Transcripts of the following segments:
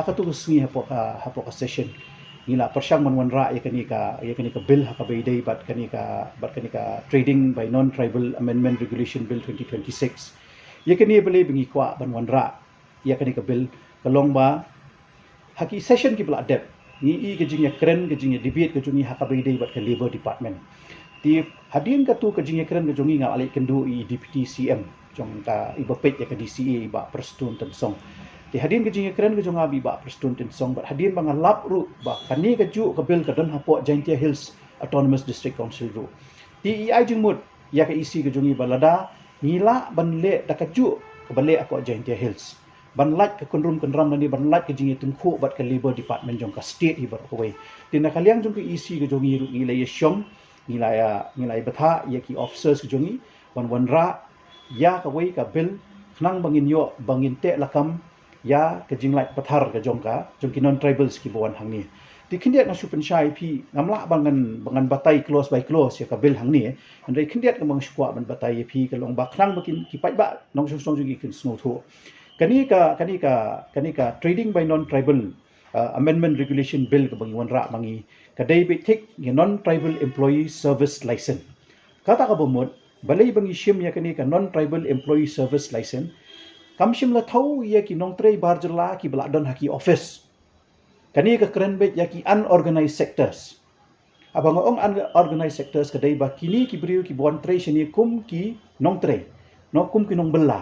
ka tu sengi hapo ka session ngila persyang manwanra ya kani ka bill ha ka bayday bat kani ka trading by non tribal amendment regulation bill 2026 ya kani beli bengi kwa manwanra ya kani ka bill kalong ba haki session ki bla adep ni gajing ya keren gajing ya debate gajungi ha ka bayday bat ka labor department ti hadin ka tu gajing ya keren gajungi nga alai kendu deputy CM jong ta ibapet ya ka DCA ba persatun tensong ti hadin ke jinge keren ke jonga bi ba persatun tensong ba hadin bang lap ru ba kani ke ju ke bil ke don hapo Jaintia Hills Autonomous District Council ru ti ai jingmut ya ke isi ke jongi balada nila ban le da ka ju ke bale ako Jaintia Hills ban lat ke kunrum kenram nani ban lat ke jinge tungku bat ke labor department jong ka state ibar koi ti na kaliang jong ke isi ke jongi ru nila ye syong nila batha ya ki officers ke jongi wan ra ya ka wei ka bil nang bangin yo bangin te lakam ya ke jinglai pathar ke jongka jongki non tribals ki bawan hangni ti khindiat na supen shai pi ngamla bangan batai close by close ya ka bil hangni andai khindiat ka bang skwa ban batai pi ka long ba khnang bakin ki pai ba nong song jugi kin snow tho kani ka trading by non tribal amendment regulation bill ka bang wanra mangi kadai be tik non tribal employee service license kata ka bomot balai bangi shim ya kani ka non tribal employee service license kam shim la thau ya ki nong trei barjala ki bla don haki office kani ka keren bet ya ki unorganized sectors abang ong unorganized sectors kadai ba kini ki briu ki bon trei shini kum ki nong trei no kum ki nong bella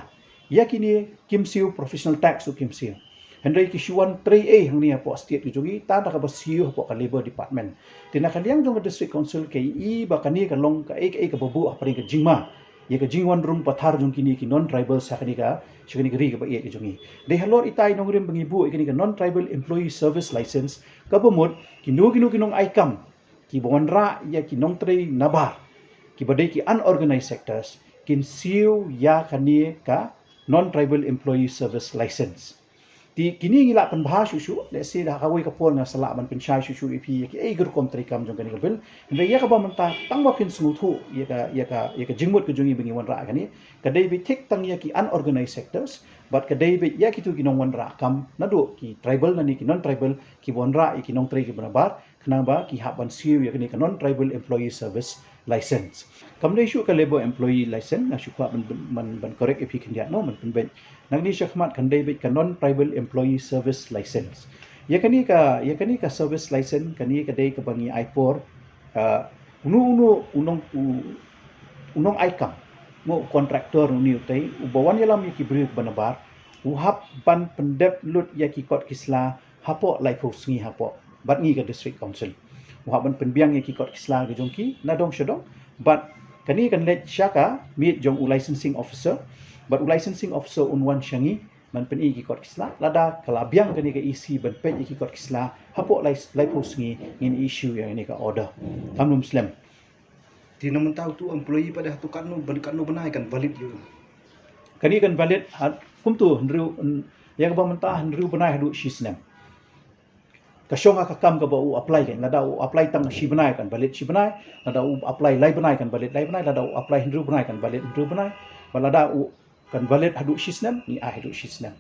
ya kini kim siu professional tax kim siu hendai ki shuan trei hangni apo state ki jogi ta da ka ba siu apo ka labor department tina kaliang jong district council ke ba kani ka long ka ka babu apari ka jingma ya ka jingwan room pathar jong kini ki non tribal sakani ka shikani gri ka ba ye ki jongi de halor itai nong rim bangi bu kini ka non tribal employee service license ka bomot ki nong aikam ki bonra ya ki nong trei nabar ki badai ki unorganized sectors kin siu ya kani ka non tribal employee service license ti kini ngila pan bha shushu let's say da kawai ka pol na sala man pin shai shushu ipi ki ai gur kom tri kam jong kani ka bil nda ya ka ba man ta tang ba pin smu thu ya ka jingmut ka jongi bingi wan ra kani ka dai bi thik tang ya ki unorganized sectors but ka dai bi ya ki tu ki nong wan ra kam na do ki tribal na ni ki non tribal ki wan ra ki nong tri ki barabar khna ba ki haban siu ya kani ka non tribal employee service license kam dai shu ka labor employee license na shu ka man correct ipi kindiat no man pin ben nang ni syakmat kandai bet ka non tribal employee service license ya kani ka service license kani ka dai ka bangi ipor unong aikam mo contractor ni utai ubawan yalam ki brief banabar uhap ban pendep lut ya ki kot kisla hapo laipo sngi hapo bat ngi ka district council uhap ban penbiang ya ki kot kisla ga jongki na dong shadong but kani kan let syaka meet jong licensing officer but licensing officer unwan syangi man pen ki kot kisla lada kalabiang kani ka isi ban pen ki kot kisla hapo laipo sngi in issue yang ni ka order tamnum slam ti naman tahu tu employee pada hatu kanu benai kan valid yo kani kan valid kum tu ndru yang ba mentah ndru benai hadu shisnam kasyong ka kam ka ba u apply kan lada u apply tang shi benai kan valid shi benai lada u apply lai benai kan valid lai benai lada u apply ndru benai kan valid ndru benai balada u kan valid hadu shisnam ni hadu shisnam